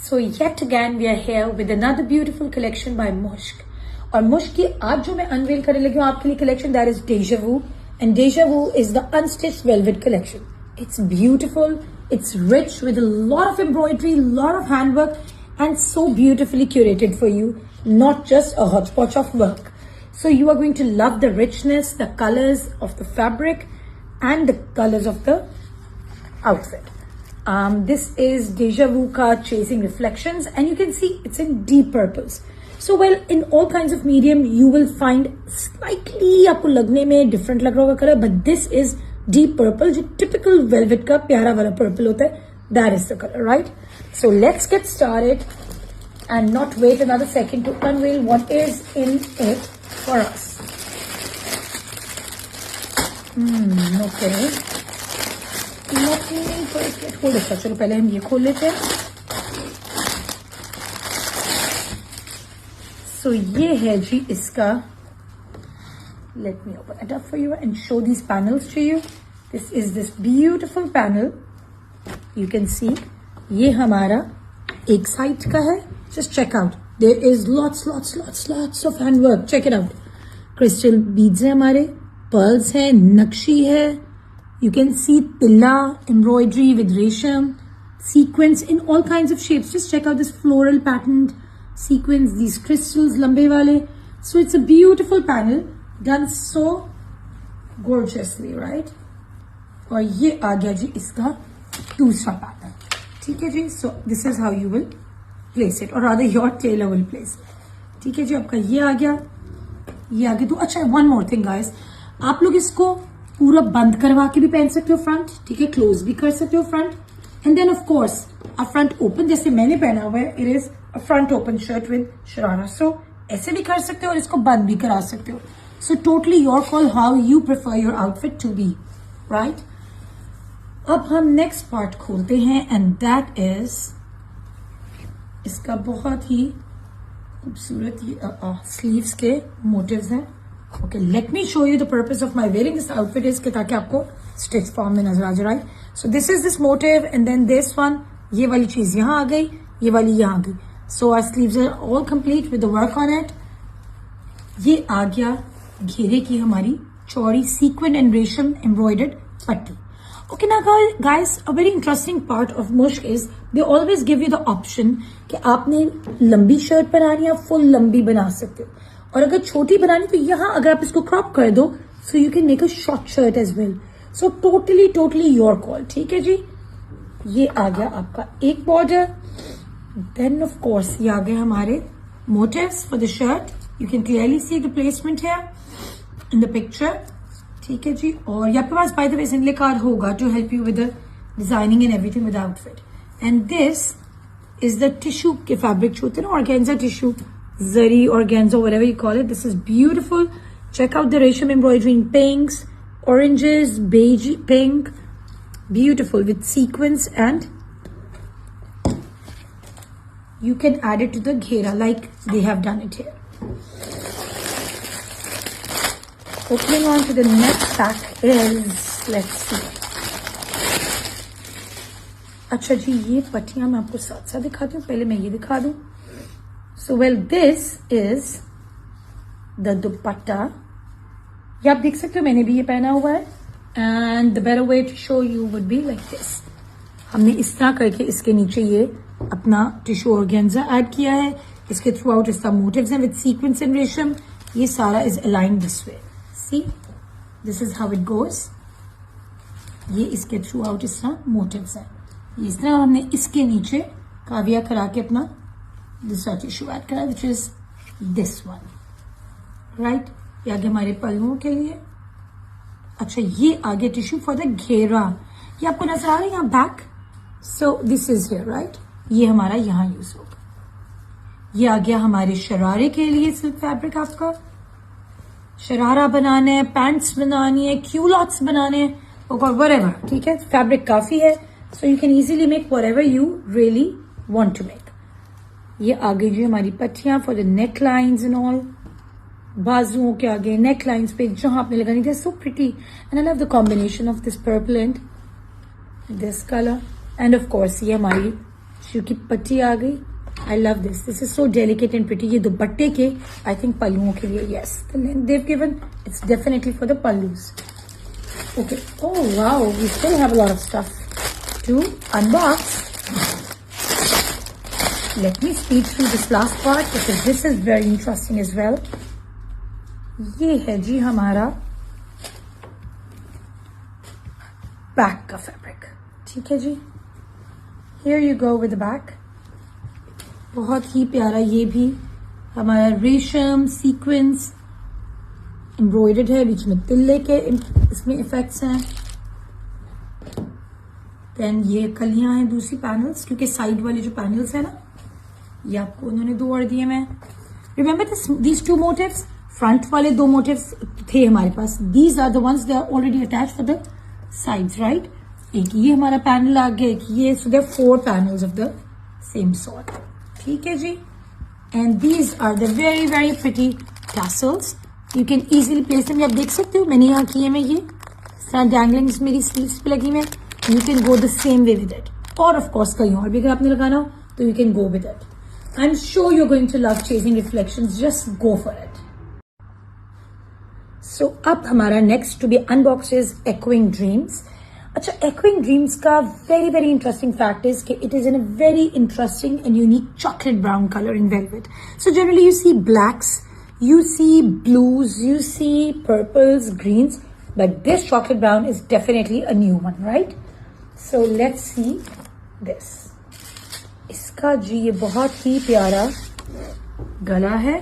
So yet again we are here with another beautiful collection by Mushk. और मुश्क की आज जो मैं अनवेल करने लगी हूँ आपके लिए collection, that is deja vu, and deja vu is the unstitched velvet collection. It's beautiful, it's rich with a lot of embroidery, lot of handwork, and so beautifully curated for you, not just a hodgepodge of work. So you are going to love the richness, the colors of the fabric, and the colors of the outfit. This is Deja Vu ka Chasing Reflections, and you can see it's in deep purples. So well, in all kinds of medium, you will find slightly आपको लगने में different लग रहा होगा color, but this is deep purple, जो typical velvet का प्यारा वाला purple होता है. That is the color, right? So let's get started and not wait another second to unveil what is in it for us. Okay. hold it. चलो पहले हम ये खोल लेते हैं. So ये है जी इसका. Let me open it up for you and show these panels to you. This is this beautiful panel. You can see ये हमारा एक साइड का है. Just check out. There is lots of handwork. Check it out. Crystal beads है हमारे, pearls है, नक्शी है. You can see tilla embroidery with resham, sequins in all kinds of shapes. Just check out this floral patterned sequins, these crystals lambe wale. So it's a beautiful panel done so gorgeously, right? और ये आ गया जी इसका दूसरा pattern. ठीक है जी. So this is how you will place it, or rather your tailor will place it. ठीक है जी. आपका ये आ गया, ये आ गया. तो अच्छा, one more thing guys, आप लोग इसको पूरा बंद करवा के भी पहन सकते हो फ्रंट. ठीक है, क्लोज भी कर सकते हो front. And then of course a front open, जैसे मैंने पहना हुआ है. It is a front open shirt with sharara. So ऐसे भी कर सकते हो और इसको बंद भी करा सकते हो. So totally your call how you prefer your outfit to be, right? अब हम नेक्स्ट पार्ट खोलते हैं एंड दैट इज इसका बहुत ही खूबसूरत स्लीव्स के मोटिव्स हैं. Okay, let me show you the purpose of my wearing this outfit is कि ताकि आपको stitch form में नजर आ जाए, right? So this is this motive and then this one, ये वाली चीज यहाँ आ गई, ये वाली यहाँ आ गई. So our sleeves are all complete with the work on it. ये आ गया घेरे की हमारी चौड़ी sequin and रेशम embroidered पट्टी. Okay, now guys, a very interesting part of Mushk is they always give you the option कि आपने लंबी शर्ट बनानी है, फुल लंबी बना सकते हो, और अगर छोटी बनानी तो यहाँ अगर आप इसको क्रॉप कर दो, so you can make a short shirt as well. So totally your call. ठीक है जी. ये आ गया आपका एक बॉर्डर. देन ऑफ कोर्स ये आ गए हमारे motives for the shirt. You can clearly see the placement here in the picture. ठीक है जी. और आपके पास by the way single card होगा to help you with the designing and everything with outfit. And this is the tissue के fabric जो होते हैं ना, organza tissue, zari, organza, whatever you call it. This is beautiful. Check out the resham embroidery in pinks, oranges, beige, pink. Beautiful with sequins, and you can add it to the ghera like they have done it here. Opening on to the next pack is, let's see. अच्छा जी, ये पट्टियां मैं आपको साथ साथ दिखाती हूँ. पहले मैं ये दिखा दूं. So well, this is the dupatta. ये आप देख सकते हो, मैंने भी ये पहना हुआ है. And the better way to show you would be like this. हमने इस तरह करके इसके नीचे ये अपना टिश्यू ऑर्गेन्जा ऐड किया है. इसके थ्रू आउट इसका मोटिव्स हैं विद सीक्वेंस एंड रेशम. ये सारा is aligned this way. See, this is how it goes. ये इसके थ्रू आउट इस तरह मोटिव्स हैं. इस तरह हमने इसके नीचे काविया करा के अपना दूसरा टिश्यू ऐड करा, which is this one, right? ये आगे हमारे पल्लुओं के लिए. अच्छा, ये आगे टिश्यू फॉर द घेरा. ये आपको नजर आ रहा है यहाँ back. So this is here, right? ये हमारा यहाँ यूज होगा. ये आ गया हमारे शरारे के लिए सिल्क फैब्रिक. आपका शरारा बनाने हैं, पैंट्स बनानी है, क्यूलॉट्स बनाने हैं, और व्हाटएवर. ठीक है, फैब्रिक काफी है. So you can easily make whatever you really want to make. ये आगे जी हमारी पट्टियां for the neck lines and all. बाजुओं के आगे नेक लाइन्स पे जहां आपने लगानी थी. So pretty, and I love the combination of this purple and this colour. And of course ये हमारी शू की पट्टी आ गई. I love this. This is so delicate and pretty. ये दुपट्टे के I think पल्लुओं के लिए. Yes, the length they've given, it's definitely for the pallus. Okay. Oh wow, we still have a lot of stuff to unbox. Let me speed through this last part because this is very interesting as well. ये है जी हमारा back का fabric. ठीक है जी. Here you go with the back. बहुत ही प्यारा. ये भी हमारा रेशम सीक्वेंस एम्ब्रॉयडर्ड है. बीच में तिल्ले के इसमें इफेक्ट्स हैं. देन ये कलियां हैं दूसरी पैनल्स, क्योंकि साइड वाले जो पैनल्स हैं ना, ये आपको उन्होंने 2 और दिए. मैं रिमेंबर दीज 2 मोटिव्स. फ्रंट वाले 2 मोटिव्स थे हमारे पास. These are the ones they are already attached for the sides, right. एक ये हमारा पैनल आ गया, एक ये. So there 4 panels of the same sort. ठीक है जी. And these are the very very pretty tassels. You can easily place them. आप देख सकते हो मैंने यहाँ किए में ये डैंगलिंग्स मेरी स्लीव्स पे लगी हुई. You can go the same way with it. और ऑफ कोर्स कहीं और भी अगर आपने लगाना हो तो you can go with it. I am sure you are going to love chasing reflections. Just go for it. So अब हमारा next to be unbox is echoing dreams. अच्छा, एक्विंग ड्रीम्स का very very interesting fact is कि it is in a very interesting and unique chocolate brown colour in velvet. So generally you see blacks, you see blues, you see purples, greens, but this chocolate brown is definitely a new one, right? So let's see this. इसका जी ये बहुत ही प्यारा गला है.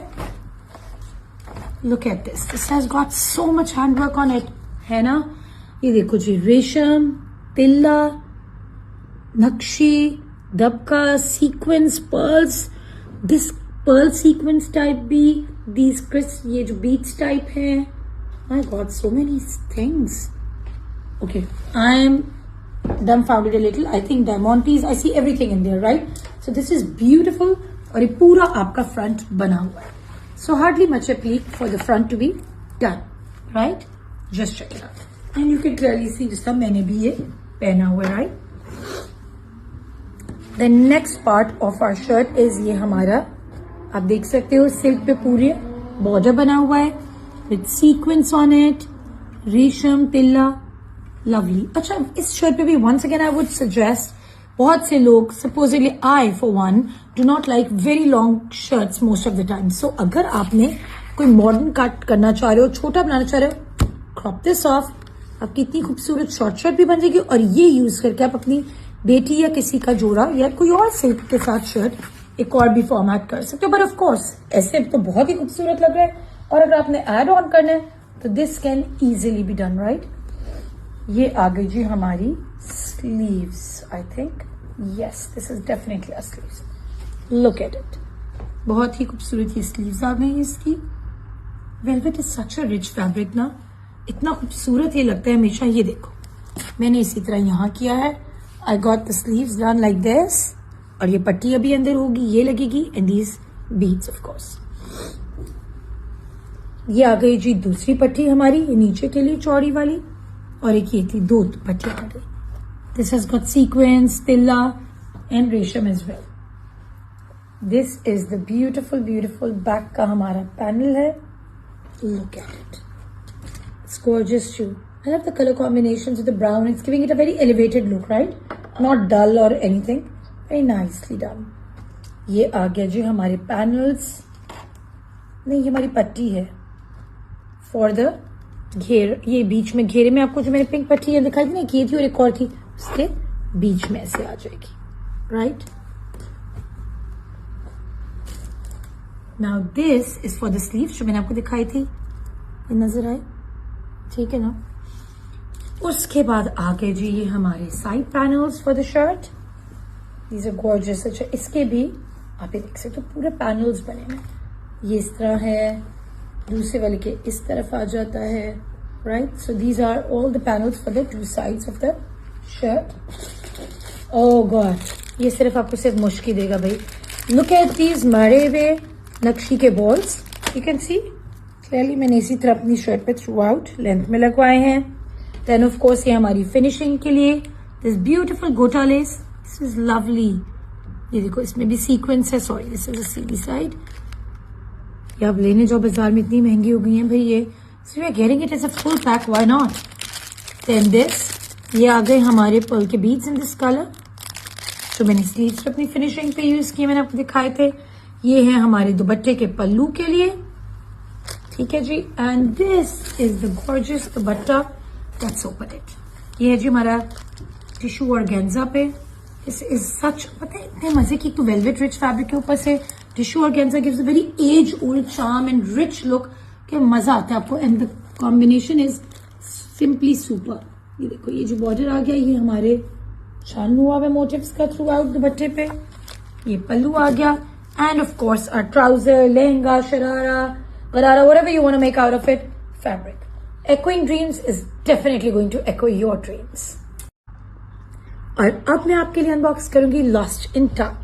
Look at this. This has got so much handwork on it, है ना. ये देखो जी, रेशम, तिल्ला, नक्शी, दबका, sequins, pearls. This pearl sequins type भी, these crisp, ये जो beads type है. My God, so many things. Okay, I am dumbfounded a little. I think diamantes, I see everything in there, right? So this is beautiful. और ये पूरा आपका front बना हुआ है. So hardly much a pleat for the front to be done, right? Just check it out. And you can clearly see जिस तरह मैंने भी ये पहना हुआ है, right? The next part of our shirt is ये हमारा, आप देख सकते हो सिल्क पे पूरे बॉर्डर बना हुआ है विद सीक्वेंस ऑन इट. रेशम, तिल्ला, लवली. अच्छा, इस शर्ट पे भी once again I would suggest, बहुत से लोग supposedly I for one do not like very long shirts most of the time. So अगर आपने कोई मॉडर्न कट करना चाह रहे हो, छोटा बनाना चाह रहे हो, क्रॉप दिस ऑफ. आपकी इतनी खूबसूरत शॉर्ट शर्ट भी बन जाएगी. और ये यूज करके आप अपनी बेटी या किसी का जोड़ा या कोई और सिल्क के साथ शर्ट एक और भी फॉर्मेट कर सकते हो. बट ऑफ कोर्स ऐसे तो बहुत ही खूबसूरत लग रहा है. और अगर आपने एड ऑन करना है तो this can easily be done, right. ये आ गई जी हमारी sleeves. I think yes, this is definitely a sleeves. Look at it. बहुत ही खूबसूरत ये स्लीव्स आ गई इसकी. Velvet is such a rich fabric ना. इतना खूबसूरत ये लगता है हमेशा. ये देखो मैंने इसी तरह यहाँ किया है. I got the sleeves done like this. और ये पट्टी अभी अंदर होगी, ये लगेगी. And these beads of course. ये आ गई जी दूसरी पट्टी हमारी, ये नीचे के लिए चौड़ी वाली. और एक ये थी, 2 पट्टियां आ गई. दिस हैज गॉट सीक्वेंस, तिल्ला एंड रेशम as well. This is the beautiful beautiful back का हमारा पैनल है. Look at it. It's gorgeous too. I love the color combinations with the brown. It's giving it a very elevated look, right? Not dull or anything. Very nicely done. ये आ गया जी हमारे panels. नहीं, ये हमारी पट्टी है फॉर द घेर. ये बीच में घेरे में आपको जो मैंने पिंक पट्टी है दिखाई थी ना, की थी और एक और थी, उसके बीच में ऐसे आ जाएगी, right. Now this is for the sleeves जो मैंने आपको दिखाई थी. ये नजर आए, ठीक है ना. उसके बाद आ गए जी ये हमारे side panels for the shirt. These are gorgeous. अच्छा, इसके भी आप ये देख सकते हो पूरे पैनल्स बने हैं. ये इस तरह है, दूसरे वाले के इस तरफ आ जाता है, right. So these are all the panels for the 2 sides of the shirt. Oh god, ये सिर्फ आपको सिर्फ मुश्किल देगा भाई. लुक एट दीज मरे हुए नक्शी के balls. You can see clearly मैंने इसी तरह अपनी शर्ट पे थ्रू आउट लेंथ में लगवाए हैं. देन ऑफ कोर्स ये हमारी फिनिशिंग के लिए दिस ब्यूटिफुल गोटा लेस. This is lovely. ये देखो इसमें भी सीक्वेंस है, sorry this is a Sidhi side. ये आप लेने जाओ बाजार में, इतनी महंगी हो गई हैं भाई ये, so we are getting it as a full pack, why not. Then this, ये आ गए हमारे पर्ल के बीड्स इन दिस कलर, जो मैंने स्लीव्स पे अपनी फिनिशिंग पे यूज किए, मैंने आपको दिखाए थे। ये है हमारे दुपट्टे के पल्लू के लिए, ठीक है जी। And this is the gorgeous dupatta, let's open it. ये है जी हमारा टिश्यू ऑर्गेन्जा पे, दिस इज सच, पता है इतने मजे की, तो वेलवेट रिच फैब्रिक के ऊपर से tissue organza gives a very age old charm and rich look, के मजा आता है आपको। And the combination is simply super. ये देखो ये जो बॉर्डर आ गया, ये हमारे शान हुआ है मोटिव्स का थ्रू आउट दुपट्टे पे, ये पल्लू आ गया, and of course our trouser, lehenga, sharara, gharara, whatever you want to make out of it, fabric. Echoing dreams is definitely going to echo your dreams. और अब मैं आपके लिए अनबॉक्स करूंगी Lost in Time.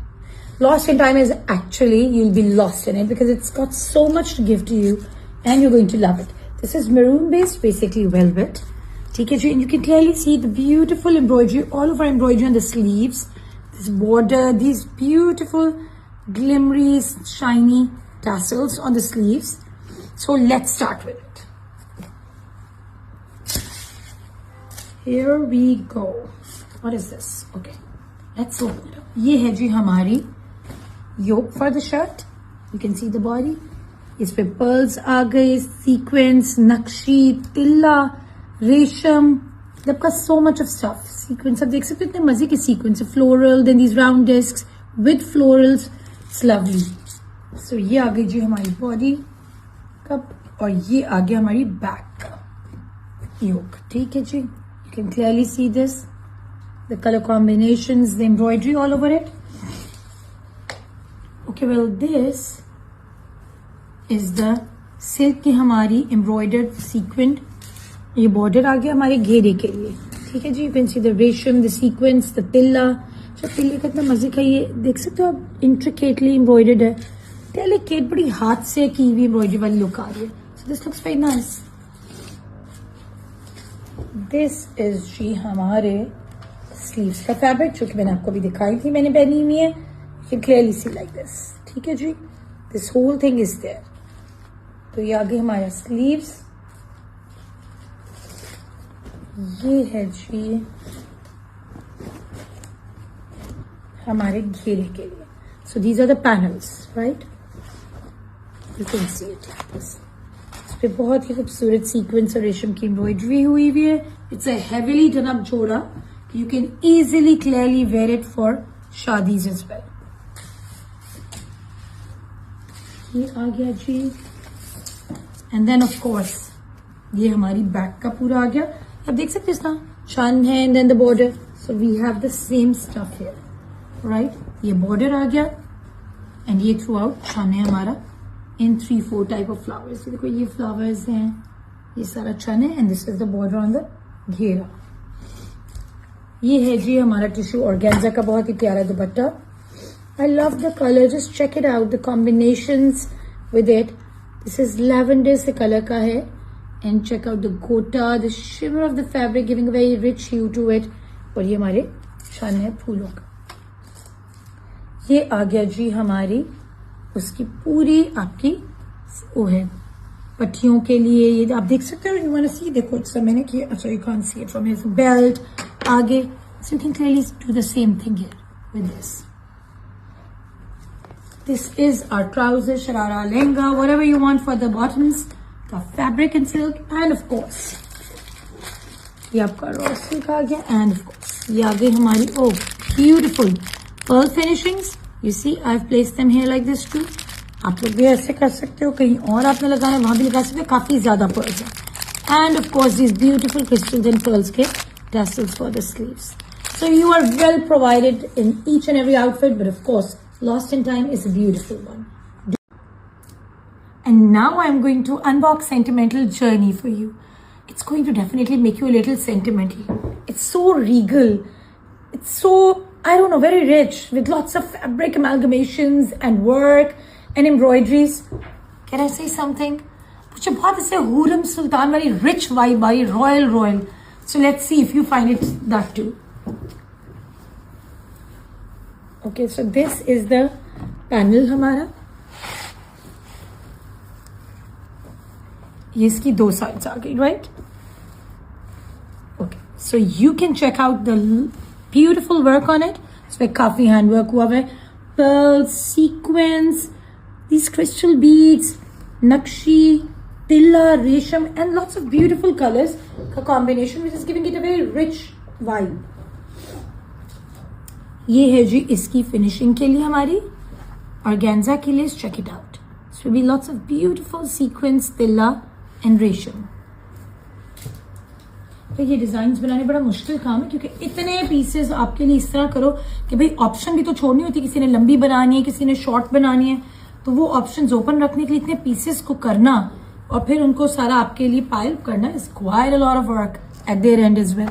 Lost in Time is actually, you'll be lost in it because it's got so much to give to you and you're going to love it. This is maroon based, basically velvet. ठीक है जी, and you can clearly see the beautiful embroidery, all over embroidery on the sleeves, this border, these beautiful glimmery, shiny tassels on the sleeves. So let's start with it. Here we go. What is this? Okay, let's open it up. ये है जी हमारी yoke for the shirt. You can see the body. इस पे pearls आ गए, sequins, नक्शी, तिल्ला, रेशम, आपका so much of stuff. Sequins आप देख सकते हो, इतने मजे के sequins, floral, then these round discs with florals. It's lovely. So ये आ गई जी हमारी body कप, और ये आ गया हमारी बैक का योक, ठीक है जी। You can clearly see this, the colour combinations, the embroidery all over it. Okay, well this is the silk की हमारी एम्ब्रॉयडर्ड सीक्वेंट, ये बॉर्डर आ गया हमारे घेरे के लिए, ठीक है जी। यू कैन सी द रेशम, द सीक्वेंस, द तिल्ला, जो तिल्ले का इतना मजे का, ये देख सकते हो आप, इंट्रिकेटली एम्ब्रॉयडर्ड है, डेलिकेट, बड़ी हाथ से की हुई एम्ब्रॉयडरी वाली लुक आ रही है। So this looks very nice. This is जी हमारे स्लीव्स का फैब्रिक, जो कि मैंने आपको भी दिखाई थी, मैंने पहनी हुई है। You can clearly see like this, ठीक है जी। This whole thing is there. तो ये आगे हमारा स्लीव्स, ये है जी हमारे घेरे के लिए। So these are the panels, right, you can see it. इस पे बहुत ही खूबसूरत सीक्वेंस और रेशम की एम्ब्रॉयडरी हुई हुई है। It's a heavily done up जोड़ा, you can easily clearly wear it for शादीज एज वेल। ये आ गया जी, एंड देन ऑफ कोर्स ये हमारी बैक का पूरा आ गया। आप देख सकते हो इसका शान है, and then the border, so we have the same stuff here, right. ये बॉर्डर आ गया, एंड ये थ्रू आउट शान है हमारा इन 3-4 टाइप ऑफ फ्लावर्स। देखो ये फ्लावर्स हैं, ये सारा चन है, and this is the border on the घेरा। ये है जी हमारा टिश्यू ऑर्गेन्जा का बहुत ही प्यारा दुपट्टा। I love the colour, just check it out, the combinations with it. This is lavender से कलर का है, and check out the gota, the shimmer of the fabric giving a very rich hue to it. और ये हमारे शान है फूलों का। ये आ गया जी हमारी उसकी पूरी आपकी वो है पट्टियों के लिए, ये आप देख सकते हो। यू वांट टू सी, देखो इट्स मैंने किया, अच्छा you can't see it from his belt आगे, so you can clearly do the same thing here with this. This is our trouser, sharara, lehenga, whatever you want for the bottoms का fabric and silk, and of course ये आपका raw silk आ गया, and of course ये आ गई हमारी oh beautiful pearl finishings. You see, I've placed them here like this too. आप लोग भी ऐसे कर सकते हो, कहीं और आपने लगाना है वहां भी लगा सकते हो, काफी ज्यादा पर्ल्स है। And of course these beautiful crystals and pearls के tassels for the sleeves. So you are well provided in each and every outfit, but of course, Lost in Time is a beautiful one. And now I'm going to unbox Sentimental Journey for you. It's going to definitely make you a little sentimental. It's so regal. It's so, I don't know, very rich with lots of fabric amalgamations and work and embroideries. Can I say something? मुझे बहुत ऐसे हुरम सुल्तान वाली rich vibe I, royal. So let's see if you find it that too. Okay, so this is the panel हमारा. ये इसकी दो sides आ गई, right? Okay, so you can check out the beautiful work on it. इसमें काफी hand work हुआ है. Pearl, sequence, these crystal beads, nakshi, tilla, resham, and lots of beautiful colors का combination which is giving it a very rich vibe. ये है जी इसकी finishing के लिए हमारी organza के लिए. check it out. So will be lots of beautiful sequins, tilla and resham. तो ये डिजाइन बनाने बड़ा मुश्किल काम है क्योंकि इतने पीसेस आपके लिए. इस तरह करो कि भाई ऑप्शन भी तो छोड़नी होती है. किसी ने लंबी बनानी है, किसी ने शॉर्ट बनानी है, तो वो ऑप्शंस ओपन रखने के लिए इतने पीसेस को करना और फिर उनको सारा आपके लिए पाइल करना is quite a lot of work at there and as well.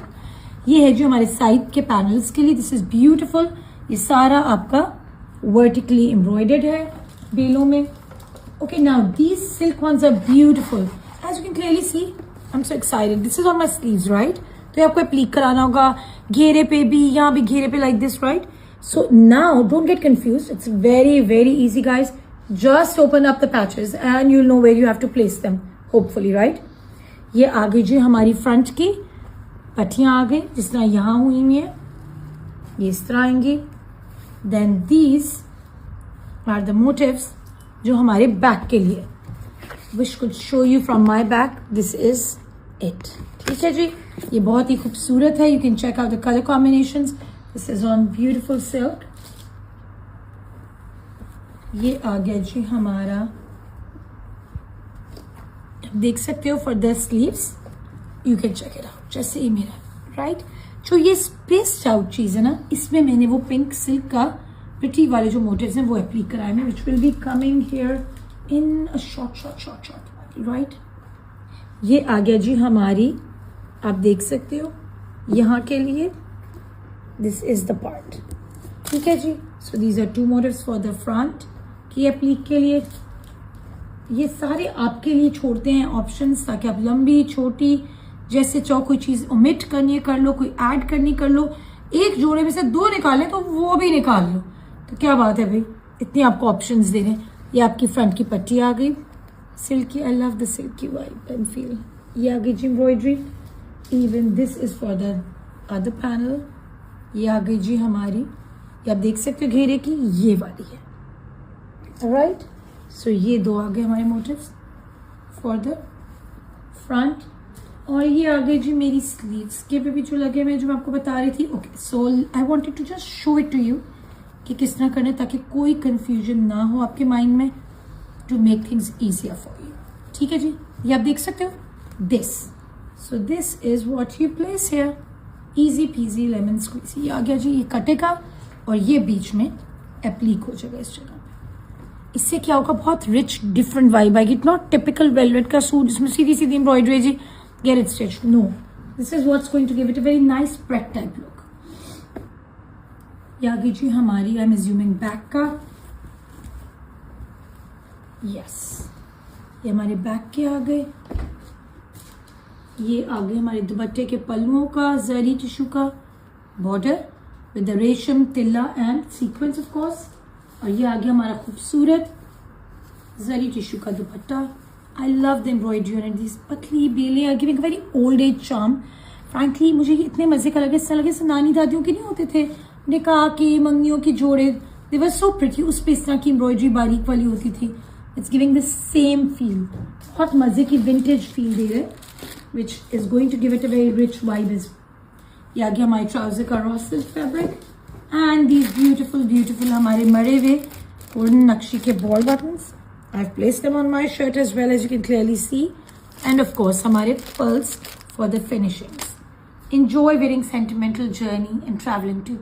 ये है जो हमारे साइड के पैनल्स के लिए. This is beautiful. ये सारा आपका वर्टिकली एम्ब्रॉयडर्ड है बेलों में. Okay, now these silk ones are beautiful as you can clearly see. I am so excited. This is on my sleeves, right? तो ये आपको एप्लीक कराना होगा घेरे पे भी, यहाँ भी घेरे पे, like this, right? So now don't get confuse. It's very very easy guys. Just open up the patches and you'll know where you have to place them, hopefully, right? ये आगे जी हमारी फ्रंट की पट्टियां आ गई जिस तरह यहाँ हुई हुई है. ये इस तरह आएंगी. Then these are the motifs जो हमारे बैक के लिए. Wish could show you from my back. This is it. ठीक है जी, ये बहुत ही खूबसूरत है. You can check out the color combinations. This is on beautiful silk. ये आ गया जी हमारा, आप देख सकते हो for the sleeves. You can check it out जैसे ही मेरा, राइट? जो ये स्पेस्ड आउट चीज है ना, इसमें मैंने वो पिंक सिल्क का प्रिटी वाले जो मोटिव्स हैं वो एप्लीक कराए हैं, which will be coming here in a short, right? ये आ गया जी हमारी, आप देख सकते हो यहाँ के लिए. This is the part. ठीक है जी. So these are two motives for the front की एप्लीक के लिए. ये सारे आपके लिए छोड़ते हैं ऑप्शंस ताकि आप लंबी छोटी जैसे चाहो कोई चीज ओमिट करनी है कर लो, कोई ऐड करनी कर लो. एक जोड़े में से दो निकालें तो वो भी निकाल लो, तो क्या बात है भाई. इतने आपको ऑप्शंस दे रहे हैं. ये आपकी फ्रंट की पट्टी आ गई silky. I love the silky vibe and feel. ये आ गई जी embroidery. Even this is for the other panel. ये आ गई जी हमारी, ये आप देख सकते हो घेरे की ये वाली है, राइट? सो ये दो आ गए हमारे मोटिव्स फॉर द फ्रंट. और ये आ गए जी मेरी स्लीव्स के पे भी जो लगे हुए जो मैं आपको बता रही थी. Okay, so I wanted to just show it to you कि किस तरह करना है ताकि कोई कंफ्यूजन ना हो आपके माइंड में, to make things easier for you. ठीक है जी, ये आप देख सकते हो. This, so this is what you place here. Easy peasy lemon squeeze. ये आ गया जी ये कटेगा और ये बीच में एप्लीक हो जाएगा इस जगह. इससे क्या होगा, बहुत रिच डिफरेंट वाइब आएगी. नॉट टिपिकल वेलवेट का सूट जिसमें सीधी सीधी एम्ब्रॉयडरी जी, get it stitch. No, this is what's going to give it a very nice spread type look. ये आगे जी हमारी, आई एम अज्यूमिंग बैक का. यस, ये हमारे बैक के आ गए. ये आ गए हमारे दुपट्टे के पल्लुओं का जरी टिश्यू का border with the resham, tilla and sequence of course. और ये आ गया हमारा खूबसूरत जरी टिश्यू का दुपट्टा. I love the embroidery on it. This पतली बेलें are giving very old age charm. Frankly मुझे ये इतने मजे का लगे, ऐसा लगे जैसे नानी दादियों के नहीं होते थे निकाह के मंगनियों के जोड़े. दे वर सो प्रिटी. उस पर इस तरह की एम्ब्रॉयडरी बारीक वाली होती थी. It's giving the same feel. बहुत मजे की विंटेज फील दे रहे, which is going to give it a very rich vibe. ये आ गया हमारे ट्राउजर का raw silk fabric. And these beautiful हमारे मरे हुए golden नक्शी के ball buttons. I've placed them on my shirt as well, as you can clearly see. And of course हमारे pearls for the finishings. Enjoy wearing sentimental journey and traveling too.